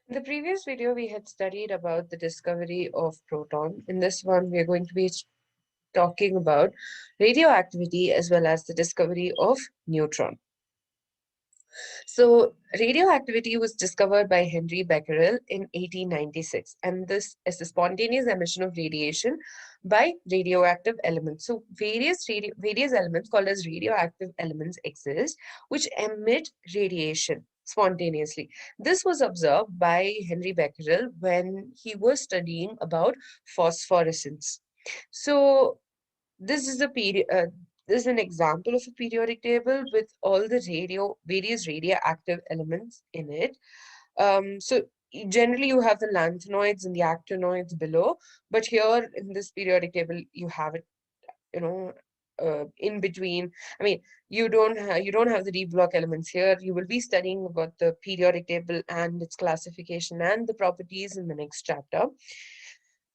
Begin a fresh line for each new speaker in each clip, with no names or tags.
In the previous video, we had studied about the discovery of proton. In this one, we are going to be talking about radioactivity as well as the discovery of neutron. So, radioactivity was discovered by Henri Becquerel in 1896, and this is the spontaneous emission of radiation by radioactive elements. So, various elements called as radioactive elements exist, which emit radiation spontaneously. This was observed by Henri Becquerel when he was studying about phosphorescence. So, this is a this is an example of a periodic table with all the various radioactive elements in it. So generally you have the lanthanoids and the actinoids below, but here in this periodic table you have it, you know, in between. I mean, you don't have the D block elements here. You will be studying about the periodic table and its classification and the properties in the next chapter.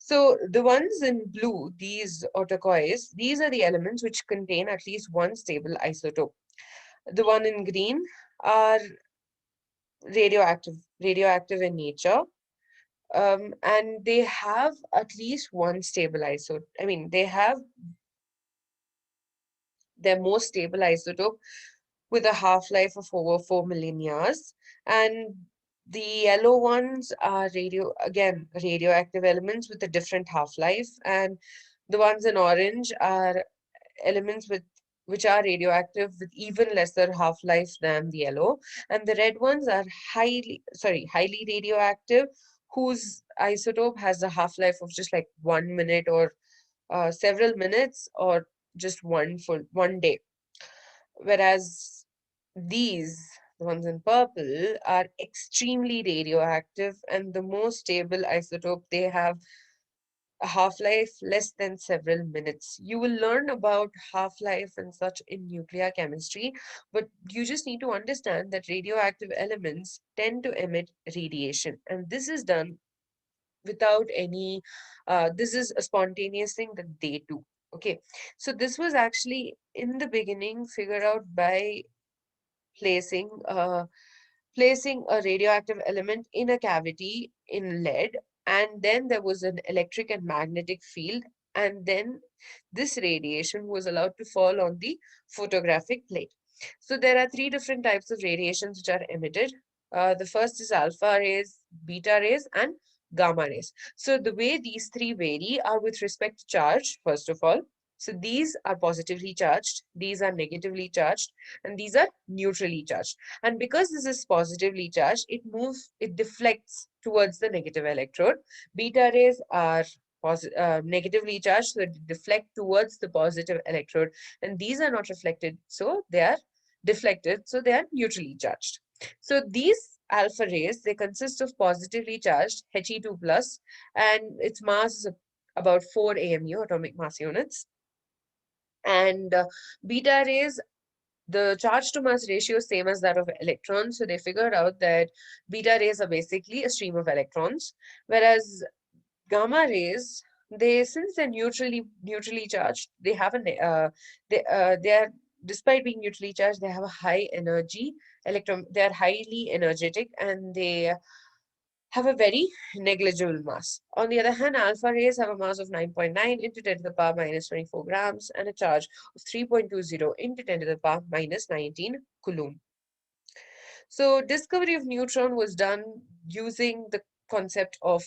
So the ones in blue, these autocoys, these are the elements which contain at least one stable isotope. The one in green are radioactive in nature, and they have at least one stable isotope. I mean, they have their most stable isotope with a half-life of over 4 million years. And the yellow ones are radioactive elements with a different half-life. And the ones in orange are elements which are radioactive with even lesser half-life than the yellow. And the red ones are highly radioactive, whose isotope has a half-life of just like 1 minute or several minutes or just one day. Whereas these, the ones in purple, are extremely radioactive, and the most stable isotope, they have a half-life less than several minutes. You will learn about half-life and such in nuclear chemistry, but you just need to understand that radioactive elements tend to emit radiation, and this is done without any, this is a spontaneous thing that they do. Okay, so this was actually in the beginning figured out by placing placing a radioactive element in a cavity in lead, and then there was an electric and magnetic field, and then this radiation was allowed to fall on the photographic plate. So there are three different types of radiations which are emitted. The first is alpha rays, beta rays, and gamma rays. So the way these three vary are with respect to charge, first of all. So these are positively charged, these are negatively charged, and these are neutrally charged. And because this is positively charged, it deflects towards the negative electrode. Beta rays are negatively charged, so they deflect towards the positive electrode. And these are not reflected, so they are deflected, so they are neutrally charged. So these alpha rays, they consist of positively charged He2 plus, and its mass is about 4 AMU, atomic mass units. And beta rays, the charge to mass ratio is same as that of electrons. So they figured out that beta rays are basically a stream of electrons, whereas gamma rays, they since they're neutrally charged, they have they are, despite being neutrally charged, they have a high energy electron. They are highly energetic, and they have a very negligible mass. On the other hand, alpha rays have a mass of 9.9 into 10 to the power minus 24 grams and a charge of 3.20 into 10 to the power minus 19 coulomb. So discovery of neutron was done using the concept of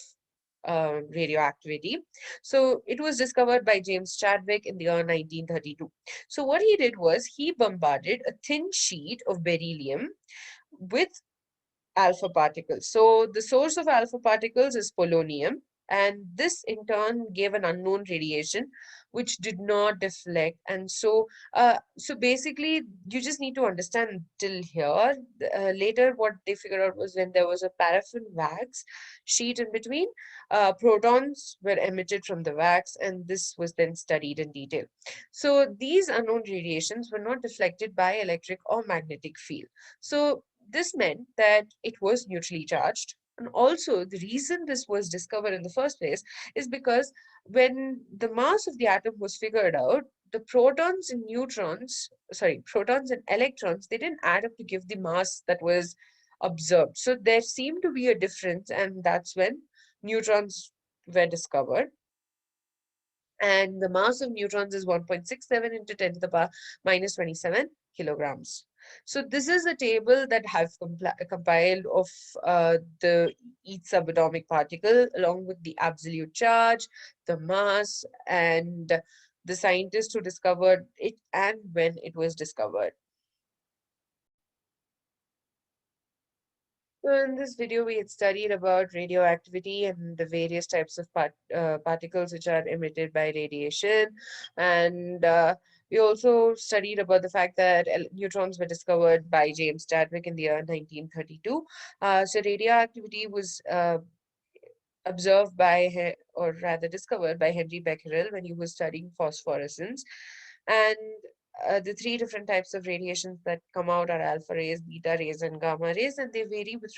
radioactivity. So it was discovered by James Chadwick in the year 1932. So what he did was he bombarded a thin sheet of beryllium with alpha particles. So the source of alpha particles is polonium, and this in turn gave an unknown radiation which did not deflect. And so basically, you just need to understand till here. Later, what they figured out was when there was a paraffin wax sheet in between, protons were emitted from the wax, and this was then studied in detail. So these unknown radiations were not deflected by electric or magnetic field. So this meant that it was neutrally charged. And also, the reason this was discovered in the first place is because when the mass of the atom was figured out, the protons and electrons, they didn't add up to give the mass that was observed. So there seemed to be a difference, and that's when neutrons were discovered. And the mass of neutrons is 1.67 into 10 to the power minus 27 kilograms. So this is a table that I've compiled of each subatomic particle along with the absolute charge, the mass, and the scientist who discovered it and when it was discovered. So in this video, we had studied about radioactivity and the various types of particles which are emitted by radiation. And we also studied about the fact that neutrons were discovered by James Chadwick in the year 1932. So radioactivity was observed by, or rather discovered by Henri Becquerel when he was studying phosphorescence. And the three different types of radiations that come out are alpha rays, beta rays, and gamma rays, and they vary with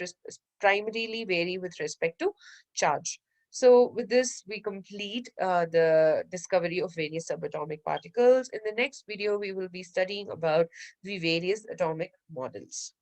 primarily vary with respect to charge. So with this, we complete the discovery of various subatomic particles. In the next video, we will be studying about the various atomic models.